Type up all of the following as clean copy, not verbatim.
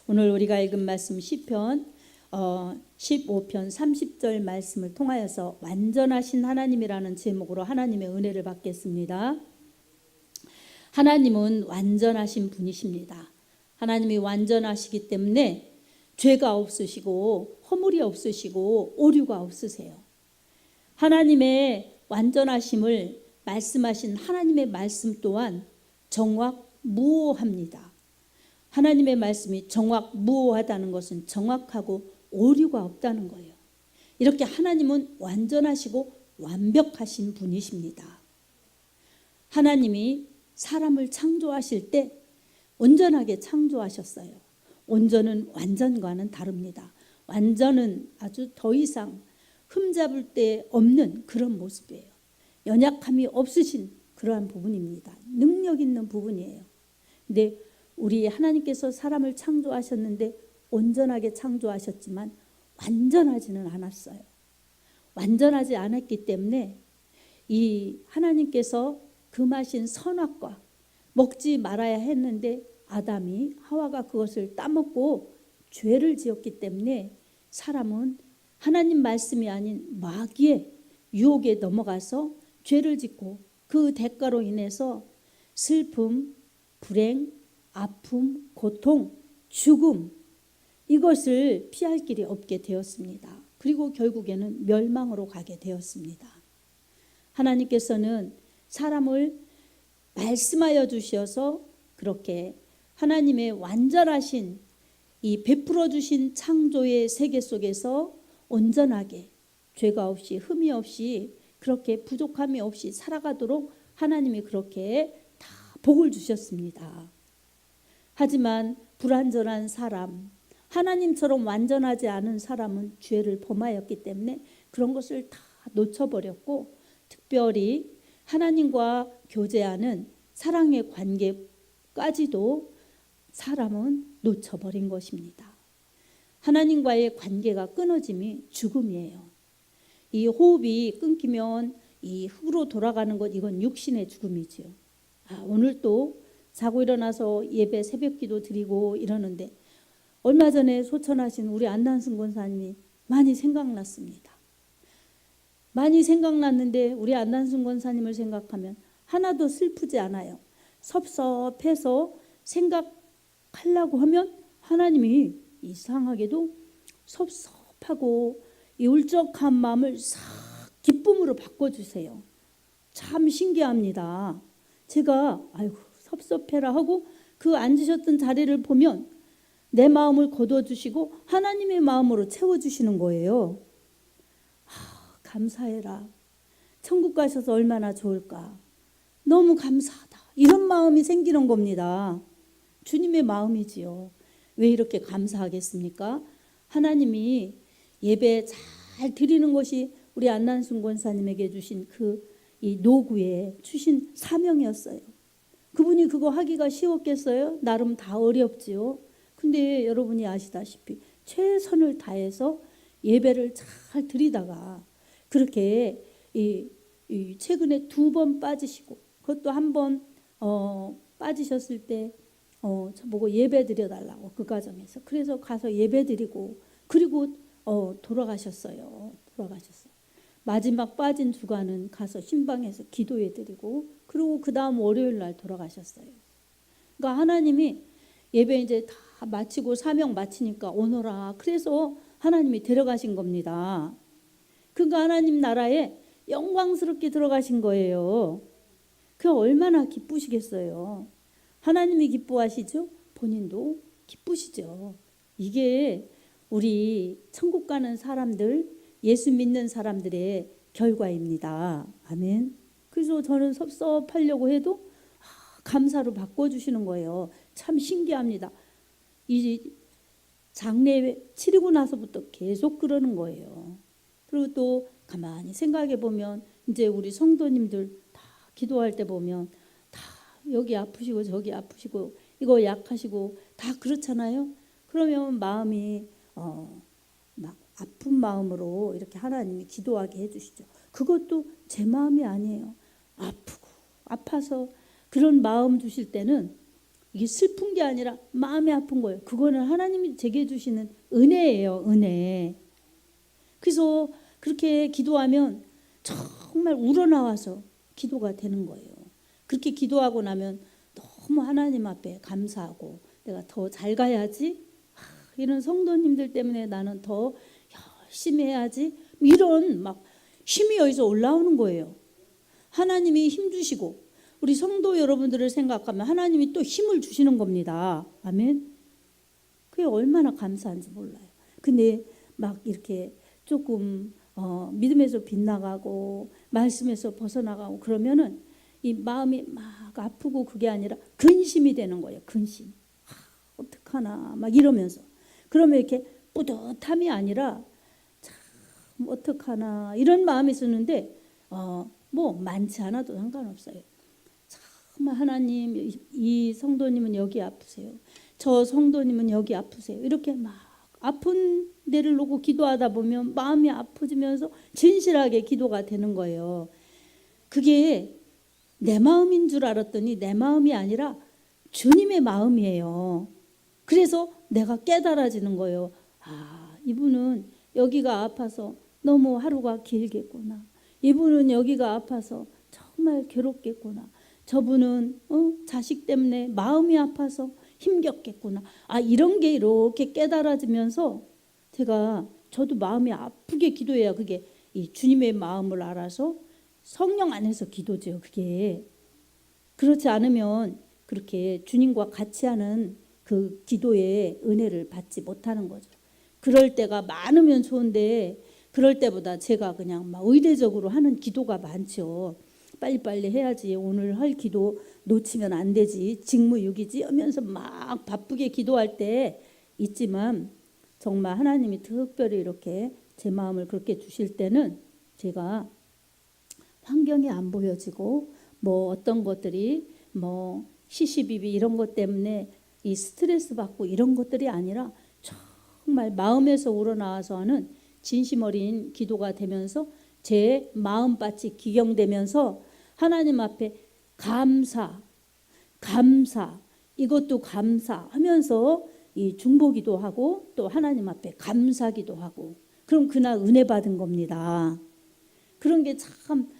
오늘 우리가 읽은 말씀 시편 15편 30절 말씀을 통하여서 완전하신 하나님이라는 제목으로 하나님의 은혜를 받겠습니다. 하나님은 완전하신 분이십니다. 하나님이 완전하시기 때문에 죄가 없으시고 허물이 없으시고 오류가 없으세요. 하나님의 완전하심을 말씀하신 하나님의 말씀 또한 정확무오합니다. 하나님의 말씀이 정확무오하다는 것은 정확하고 오류가 없다는 거예요. 이렇게 하나님은 완전하시고 완벽하신 분이십니다. 하나님이 사람을 창조하실 때 온전하게 창조하셨어요. 온전은 완전과는 다릅니다. 완전은 아주 더 이상 흠잡을 데 없는 그런 모습이에요. 연약함이 없으신 그러한 부분입니다. 능력 있는 부분이에요. 근데 우리 하나님께서 사람을 창조하셨는데 온전하게 창조하셨지만 완전하지는 않았어요. 완전하지 않았기 때문에 이 하나님께서 금하신 선악과 먹지 말아야 했는데 아담이 하와가 그것을 따먹고 죄를 지었기 때문에 사람은 하나님 말씀이 아닌 마귀의 유혹에 넘어가서 죄를 짓고 그 대가로 인해서 슬픔, 불행, 아픔, 고통, 죽음 이것을 피할 길이 없게 되었습니다. 그리고 결국에는 멸망으로 가게 되었습니다. 하나님께서는 사람을 말씀하여 주셔서 그렇게 하나님의 완전하신 이 베풀어 주신 창조의 세계 속에서 온전하게 죄가 없이 흠이 없이 그렇게 부족함이 없이 살아가도록 하나님이 그렇게 다 복을 주셨습니다. 하지만 불완전한 사람, 하나님처럼 완전하지 않은 사람은 죄를 범하였기 때문에 그런 것을 다 놓쳐버렸고 특별히 하나님과 교제하는 사랑의 관계까지도 사람은 놓쳐버린 것입니다. 하나님과의 관계가 끊어짐이 죽음이에요. 이 호흡이 끊기면 이 흙으로 돌아가는 것 이건 육신의 죽음이지요. 오늘 또 자고 일어나서 예배 새벽기도 드리고 이러는데 얼마 전에 소천하신 우리 안난승 권사님이 많이 생각났습니다. 많이 생각났는데 우리 안난승 권사님을 생각하면 하나도 슬프지 않아요. 섭섭해서 생각하려고 하면 하나님이 이상하게도 섭섭하고 이 울적한 마음을 싹 기쁨으로 바꿔주세요. 참 신기합니다. 제가 아이고 섭섭해라 하고 그 앉으셨던 자리를 보면 내 마음을 거둬주시고 하나님의 마음으로 채워주시는 거예요. 감사해라. 천국 가셔서 얼마나 좋을까. 너무 감사하다. 이런 마음이 생기는 겁니다. 주님의 마음이지요. 왜 이렇게 감사하겠습니까? 하나님이 예배 잘 드리는 것이 우리 안난순 권사님에게 주신 이 노구에 주신 사명이었어요. 그분이 그거 하기가 쉬웠겠어요? 나름 다 어렵지요. 근데 여러분이 아시다시피 최선을 다해서 예배를 잘 드리다가 그렇게 최근에 2번 빠지시고 그것도 한 번 빠지셨을 때 저보고 예배 드려달라고 그 과정에서 그래서 가서 예배 드리고 그리고 돌아가셨어요. 마지막 빠진 주간은 가서 신방에서 기도해 드리고 그리고 그 다음 월요일 날 돌아가셨어요. 그러니까 하나님이 예배 이제 다 마치고 사명 마치니까 오너라. 그래서 하나님이 데려가신 겁니다. 그러니까 하나님 나라에 영광스럽게 들어가신 거예요. 그 얼마나 기쁘시겠어요. 하나님이 기뻐하시죠? 본인도 기쁘시죠. 이게 우리 천국 가는 사람들, 예수 믿는 사람들의 결과입니다. 아멘. 그래서 저는 섭섭하려고 해도 감사로 바꿔주시는 거예요. 참 신기합니다. 이 장례 치르고 나서부터 계속 그러는 거예요. 그리고 또 가만히 생각해 보면 이제 우리 성도님들 다 기도할 때 보면 다 여기 아프시고 저기 아프시고 이거 약하시고 다 그렇잖아요. 그러면 마음이 막 아픈 마음으로 이렇게 하나님이 기도하게 해주시죠. 그것도 제 마음이 아니에요. 아프고 아파서 그런 마음 주실 때는 이게 슬픈 게 아니라 마음이 아픈 거예요. 그거는 하나님이 제게 주시는 은혜예요. 은혜. 그래서 그렇게 기도하면 정말 우러나와서 기도가 되는 거예요. 그렇게 기도하고 나면 너무 하나님 앞에 감사하고 내가 더 잘 가야지, 이런 성도님들 때문에 나는 더 열심히 해야지, 이런 막 힘이 여기서 올라오는 거예요. 하나님이 힘 주시고 우리 성도 여러분들을 생각하면 하나님이 또 힘을 주시는 겁니다. 아멘. 그게 얼마나 감사한지 몰라요. 근데 막 이렇게 조금 믿음에서 빗나가고 말씀에서 벗어나가고 그러면은 이 마음이 막 아프고 그게 아니라 근심이 되는 거예요. 근심. 어떡하나 막 이러면서. 그러면 이렇게 뿌듯함이 아니라 참 어떡하나 이런 마음이 있었는데 뭐 많지 않아도 상관없어요. 정말 하나님, 이 성도님은 여기 아프세요. 저 성도님은 여기 아프세요. 이렇게 막 아픈 데를 놓고 기도하다 보면 마음이 아프지면서 진실하게 기도가 되는 거예요. 그게 내 마음인 줄 알았더니 내 마음이 아니라 주님의 마음이에요. 그래서 내가 깨달아지는 거예요. 아, 이분은 여기가 아파서 너무 하루가 길겠구나. 이분은 여기가 아파서 정말 괴롭겠구나. 저분은 자식 때문에 마음이 아파서 힘겹겠구나. 아, 이런 게 이렇게 깨달아지면서 저도 마음이 아프게 기도해야 그게 이 주님의 마음을 알아서 성령 안에서 기도죠. 그게 그렇지 않으면 그렇게 주님과 같이 하는 그 기도의 은혜를 받지 못하는 거죠. 그럴 때가 많으면 좋은데 그럴 때보다 제가 그냥 막 의례적으로 하는 기도가 많죠. 빨리빨리 해야지, 오늘 할 기도 놓치면 안 되지, 직무유기지 하면서 막 바쁘게 기도할 때 있지만 정말 하나님이 특별히 이렇게 제 마음을 그렇게 주실 때는 제가 환경이 안 보여지고 뭐 어떤 것들이 뭐 시시비비 이런 것 때문에 이 스트레스 받고 이런 것들이 아니라 정말 마음에서 우러나와서 하는 진심 어린 기도가 되면서 제 마음밭이 기경되면서 하나님 앞에 감사, 이것도 감사하면서 이 중보기도 하고 또 하나님 앞에 감사기도 하고, 그럼 그날 은혜 받은 겁니다. 그런 게 참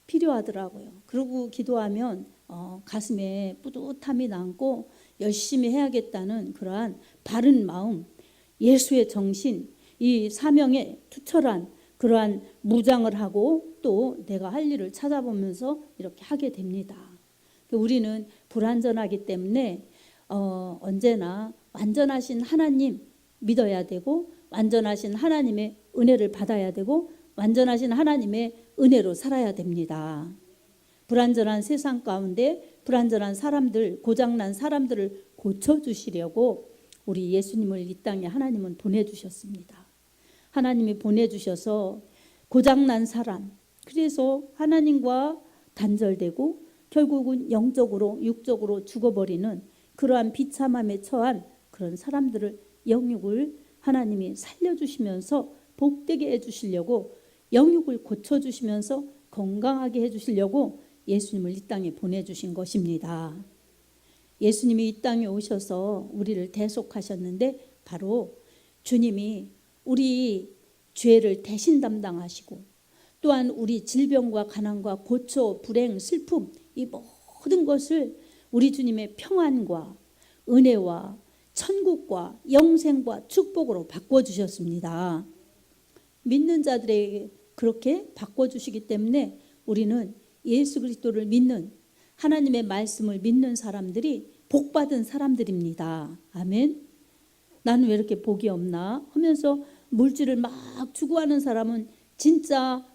필요하더라고요. 그러고 기도하면 가슴에 뿌듯함이 남고 열심히 해야겠다는 그러한 바른 마음, 예수의 정신, 이 사명에 투철한 그러한 무장을 하고 또 내가 할 일을 찾아보면서 이렇게 하게 됩니다. 우리는 불완전하기 때문에 언제나 완전하신 하나님 믿어야 되고 완전하신 하나님의 은혜를 받아야 되고 완전하신 하나님의 은혜로 살아야 됩니다. 불완전한 세상 가운데 불완전한 사람들, 고장난 사람들을 고쳐주시려고 우리 예수님을 이 땅에 하나님은 보내주셨습니다. 하나님이 보내주셔서 고장난 사람, 그래서 하나님과 단절되고 결국은 영적으로 육적으로 죽어버리는 그러한 비참함에 처한 그런 사람들을 영육을 하나님이 살려주시면서 복되게 해주시려고 영육을 고쳐주시면서 건강하게 해주시려고 예수님을 이 땅에 보내주신 것입니다. 예수님이 이 땅에 오셔서 우리를 대속하셨는데 바로 주님이 우리 죄를 대신 담당하시고 또한 우리 질병과 가난과 고초, 불행, 슬픔 이 모든 것을 우리 주님의 평안과 은혜와 천국과 영생과 축복으로 바꿔주셨습니다. 믿는 자들에게 그렇게 바꿔주시기 때문에 우리는 예수 그리스도를 믿는 하나님의 말씀을 믿는 사람들이 복받은 사람들입니다. 아멘. 나는 왜 이렇게 복이 없나 하면서 물질을 막 추구하는 사람은 진짜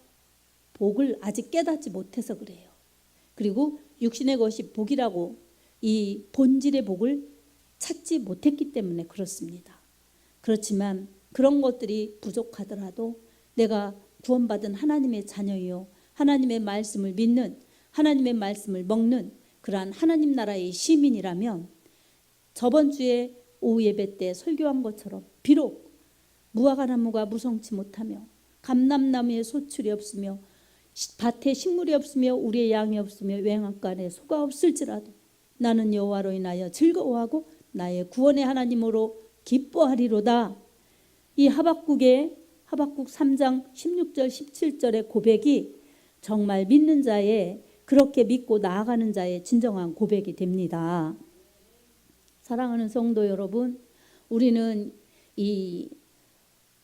복을 아직 깨닫지 못해서 그래요. 그리고 육신의 것이 복이라고 이 본질의 복을 찾지 못했기 때문에 그렇습니다. 그렇지만 그런 것들이 부족하더라도 내가 구원받은 하나님의 자녀이요 하나님의 말씀을 믿는 하나님의 말씀을 먹는 그러한 하나님 나라의 시민이라면 저번 주에 오후 예배 때 설교한 것처럼 비록 무화과나무가 무성치 못하며 감람나무에 소출이 없으며 밭에 식물이 없으며 우리의 양이 없으며 외양간에 소가 없을지라도 나는 여호와로 인하여 즐거워하고 나의 구원의 하나님으로 기뻐하리로다. 이 하박국 3장 16절 17절의 고백이 정말 믿는 자의, 그렇게 믿고 나아가는 자의 진정한 고백이 됩니다. 사랑하는 성도 여러분, 우리는 이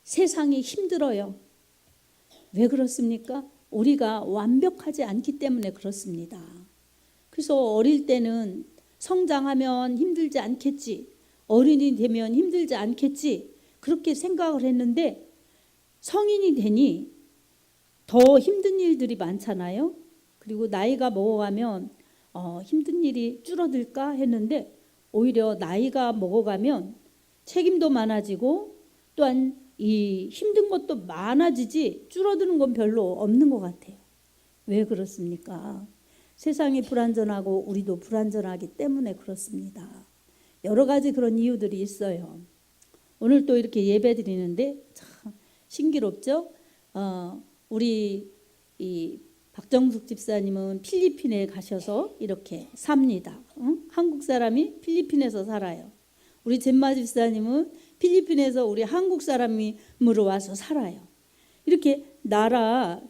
세상이 힘들어요. 왜 그렇습니까? 우리가 완벽하지 않기 때문에 그렇습니다. 그래서 어릴 때는 성장하면 힘들지 않겠지, 어른이 되면 힘들지 않겠지, 그렇게 생각을 했는데 성인이 되니 더 힘든 일들이 많잖아요. 그리고 나이가 먹어가면 힘든 일이 줄어들까 했는데 오히려 나이가 먹어가면 책임도 많아지고 또한 이 힘든 것도 많아지지 줄어드는 건 별로 없는 것 같아요. 왜 그렇습니까? 세상이 불안전하고 우리도 불안전하기 때문에 그렇습니다. 여러 가지 그런 이유들이 있어요. 오늘 또 이렇게 예배 드리는데 참 신기롭죠? 우리 이 박정숙 집사님은 필리핀에 가셔서 이렇게 삽니다. 한국 사람이 필리핀에서 살아요. 우리 젬마 집사님은 필리핀에서 우리 한국 사람으로 와서 살아요. 이렇게 나라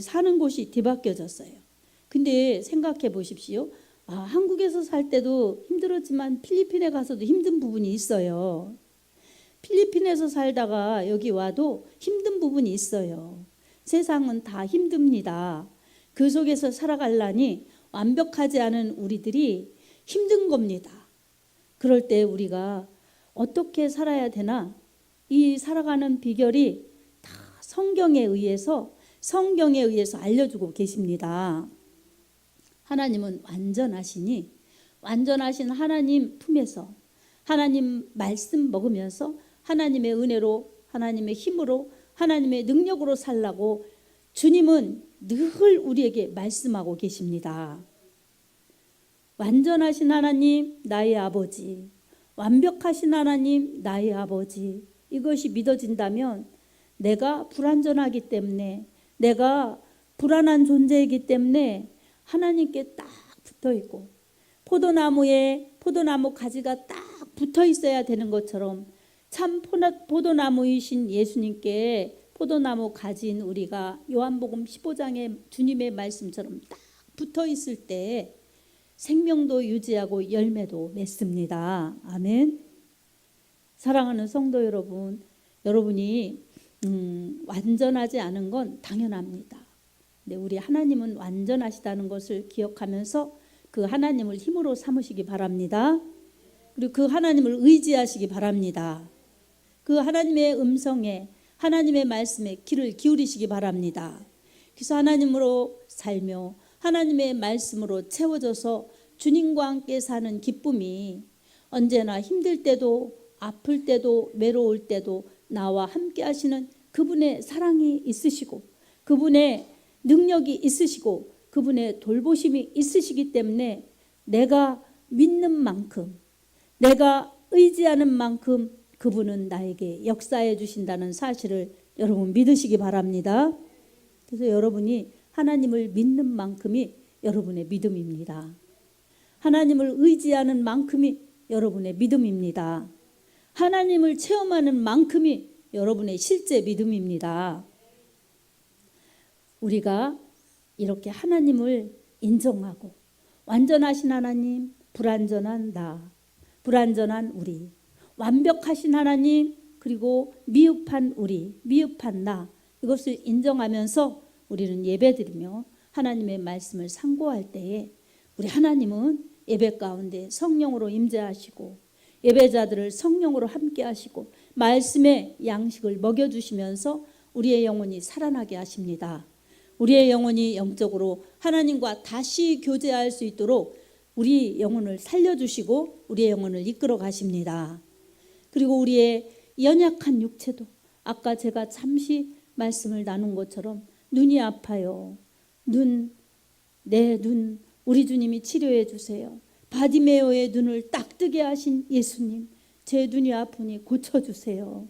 사는 곳이 뒤바뀌어졌어요. 근데 생각해 보십시오. 한국에서 살 때도 힘들었지만 필리핀에 가서도 힘든 부분이 있어요. 필리핀에서 살다가 여기 와도 힘든 부분이 있어요. 세상은 다 힘듭니다. 그 속에서 살아가려니 완벽하지 않은 우리들이 힘든 겁니다. 그럴 때 우리가 어떻게 살아야 되나? 이 살아가는 비결이 다 성경에 의해서 알려주고 계십니다. 하나님은 완전하시니 완전하신 하나님 품에서 하나님 말씀 먹으면서 하나님의 은혜로, 하나님의 힘으로, 하나님의 능력으로 살라고 주님은 늘 우리에게 말씀하고 계십니다. 완전하신 하나님, 나의 아버지, 완벽하신 하나님, 나의 아버지, 이것이 믿어진다면 내가 불완전하기 때문에, 내가 불안한 존재이기 때문에 하나님께 딱 붙어있고, 포도나무 가지가 딱 붙어 있어야 되는 것처럼 참 포도나무이신 예수님께 포도나무 가지인 우리가 요한복음 15장의 주님의 말씀처럼 딱 붙어 있을 때 생명도 유지하고 열매도 맺습니다. 아멘. 사랑하는 성도 여러분, 여러분이 완전하지 않은 건 당연합니다. 근데 우리 하나님은 완전하시다는 것을 기억하면서 그 하나님을 힘으로 삼으시기 바랍니다. 그리고 그 하나님을 의지하시기 바랍니다. 그 하나님의 음성에, 하나님의 말씀에 귀를 기울이시기 바랍니다. 그래서 하나님으로 살며 하나님의 말씀으로 채워져서 주님과 함께 사는 기쁨이 언제나 힘들 때도, 아플 때도, 외로울 때도 나와 함께 하시는 그분의 사랑이 있으시고, 그분의 능력이 있으시고, 그분의 돌보심이 있으시기 때문에 내가 믿는 만큼, 내가 의지하는 만큼 그분은 나에게 역사해 주신다는 사실을 여러분 믿으시기 바랍니다. 그래서 여러분이 하나님을 믿는 만큼이 여러분의 믿음입니다. 하나님을 의지하는 만큼이 여러분의 믿음입니다. 하나님을 체험하는 만큼이 여러분의 실제 믿음입니다. 우리가 이렇게 하나님을 인정하고 완전하신 하나님, 불완전한 나, 불완전한 우리, 완벽하신 하나님, 그리고 미흡한 우리, 미흡한 나, 이것을 인정하면서 우리는 예배드리며 하나님의 말씀을 상고할 때에 우리 하나님은 예배 가운데 성령으로 임재하시고 예배자들을 성령으로 함께 하시고 말씀의 양식을 먹여주시면서 우리의 영혼이 살아나게 하십니다. 우리의 영혼이 영적으로 하나님과 다시 교제할 수 있도록 우리 영혼을 살려주시고 우리의 영혼을 이끌어 가십니다. 그리고 우리의 연약한 육체도 아까 제가 잠시 말씀을 나눈 것처럼 눈이 아파요. 내 눈, 우리 주님이 치료해 주세요. 바디메오의 눈을 딱 뜨게 하신 예수님, 제 눈이 아프니 고쳐주세요.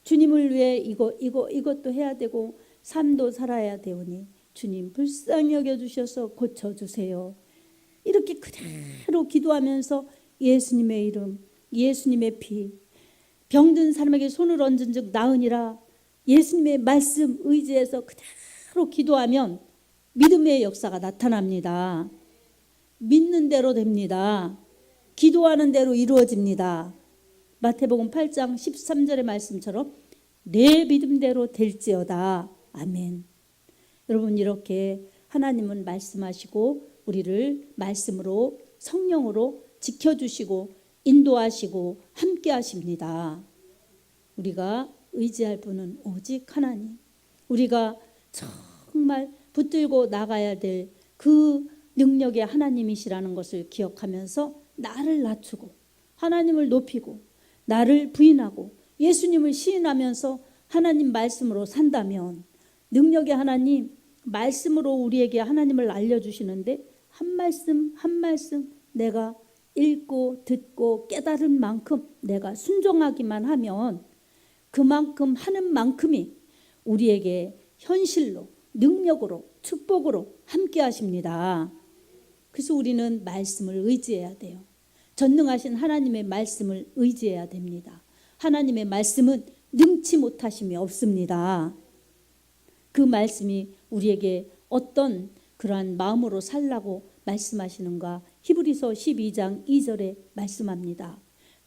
주님을 위해 이것도 해야 되고 삶도 살아야 되오니 주님 불쌍히 여겨주셔서 고쳐주세요. 이렇게 그대로 기도하면서 예수님의 이름, 예수님의 피, 병든 사람에게 손을 얹은 즉 나으니라, 예수님의 말씀 의지해서 그대로 기도하면 믿음의 역사가 나타납니다. 믿는 대로 됩니다. 기도하는 대로 이루어집니다. 마태복음 8장 13절의 말씀처럼 내 믿음대로 될지어다. 아멘. 여러분, 이렇게 하나님은 말씀하시고 우리를 말씀으로 성령으로 지켜주시고 인도하시고 함께 하십니다. 우리가 의지할 분은 오직 하나님. 우리가 정말 붙들고 나가야 될 그 능력의 하나님이시라는 것을 기억하면서 나를 낮추고 하나님을 높이고 나를 부인하고 예수님을 시인하면서 하나님 말씀으로 산다면, 능력의 하나님 말씀으로 우리에게 하나님을 알려주시는데 한 말씀 한 말씀 내가 읽고 듣고 깨달은 만큼 내가 순종하기만 하면 그만큼 하는 만큼이 우리에게 현실로 능력으로 축복으로 함께 하십니다. 그래서 우리는 말씀을 의지해야 돼요. 전능하신 하나님의 말씀을 의지해야 됩니다. 하나님의 말씀은 능치 못하심이 없습니다. 그 말씀이 우리에게 어떤 그러한 마음으로 살라고 말씀하시는가? 히브리서 12장 2절에 말씀합니다.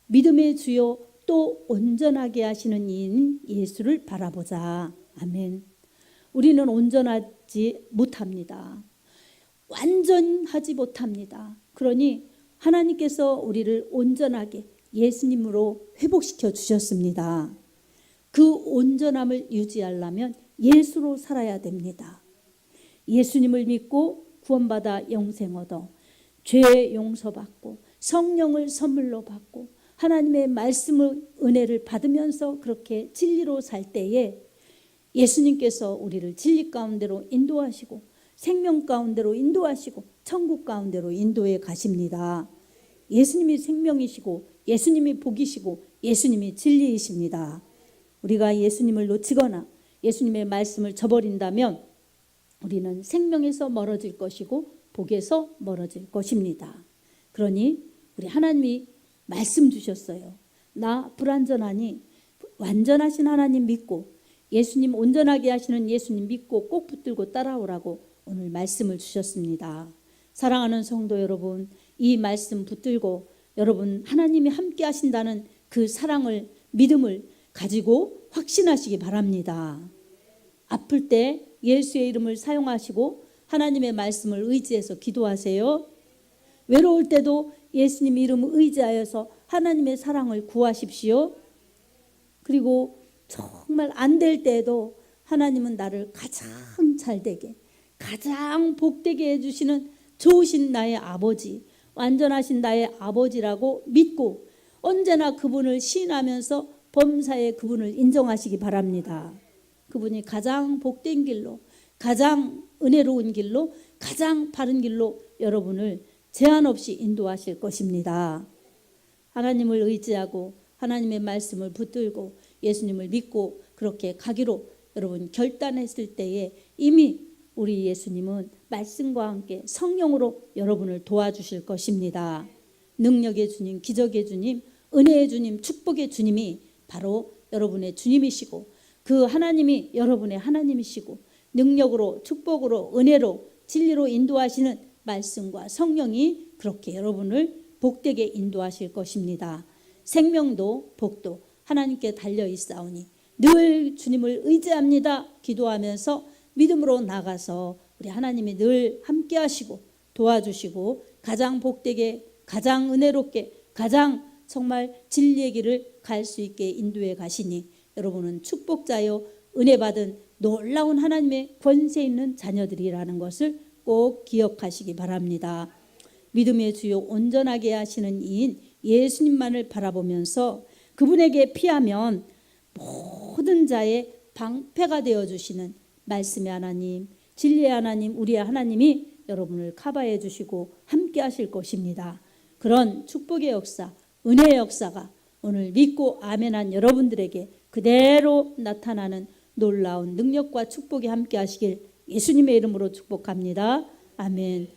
믿음의 주요 또 온전하게 하시는 이인 예수를 바라보자. 아멘. 우리는 온전하지 못합니다. 완전하지 못합니다. 그러니 하나님께서 우리를 온전하게 예수님으로 회복시켜 주셨습니다. 그 온전함을 유지하려면 예수로 살아야 됩니다. 예수님을 믿고 구원받아 영생 얻어 죄 용서받고 성령을 선물로 받고 하나님의 말씀을 은혜를 받으면서 그렇게 진리로 살 때에 예수님께서 우리를 진리 가운데로 인도하시고 생명 가운데로 인도하시고 천국 가운데로 인도해 가십니다. 예수님이 생명이시고 예수님이 복이시고 예수님이 진리이십니다. 우리가 예수님을 놓치거나 예수님의 말씀을 저버린다면 우리는 생명에서 멀어질 것이고 복에서 멀어질 것입니다. 그러니 우리 하나님이 말씀 주셨어요. 나 불완전하니 완전하신 하나님 믿고 예수님 온전하게 하시는 예수님 믿고 꼭 붙들고 따라오라고 오늘 말씀을 주셨습니다. 사랑하는 성도 여러분, 이 말씀 붙들고 여러분 하나님이 함께 하신다는 그 사랑을 믿음을 가지고 확신하시기 바랍니다. 아플 때 예수의 이름을 사용하시고 하나님의 말씀을 의지해서 기도하세요. 외로울 때도 예수님 이름을 의지하여서 하나님의 사랑을 구하십시오. 그리고 정말 안 될 때에도 하나님은 나를 가장 잘되게 가장 복되게 해주시는 좋으신 나의 아버지, 완전하신 나의 아버지라고 믿고 언제나 그분을 시인하면서 범사에 그분을 인정하시기 바랍니다. 그분이 가장 복된 길로, 가장 은혜로운 길로, 가장 바른 길로 여러분을 제한 없이 인도하실 것입니다. 하나님을 의지하고 하나님의 말씀을 붙들고 예수님을 믿고 그렇게 가기로 여러분 결단했을 때에 이미 우리 예수님은 말씀과 함께 성령으로 여러분을 도와주실 것입니다. 능력의 주님, 기적의 주님, 은혜의 주님, 축복의 주님이 바로 여러분의 주님이시고 그 하나님이 여러분의 하나님이시고 능력으로 축복으로 은혜로 진리로 인도하시는 말씀과 성령이 그렇게 여러분을 복되게 인도하실 것입니다. 생명도 복도 하나님께 달려 있사오니 늘 주님을 의지합니다. 기도하면서 믿음으로 나가서 우리 하나님이 늘 함께 하시고 도와주시고 가장 복되게 가장 은혜롭게 가장 정말 진리의 길을 갈 수 있게 인도해 가시니 여러분은 축복자요 은혜 받은 놀라운 하나님의 권세 있는 자녀들이라는 것을 꼭 기억하시기 바랍니다. 믿음의 주요 온전하게 하시는 이인 예수님만을 바라보면서 그분에게 피하면 모든 자의 방패가 되어주시는 말씀의 하나님, 진리의 하나님, 우리의 하나님이 여러분을 커버해 주시고 함께 하실 것입니다. 그런 축복의 역사, 은혜의 역사가 오늘 믿고 아멘한 여러분들에게 그대로 나타나는 놀라운 능력과 축복이 함께 하시길 예수님의 이름으로 축복합니다. 아멘.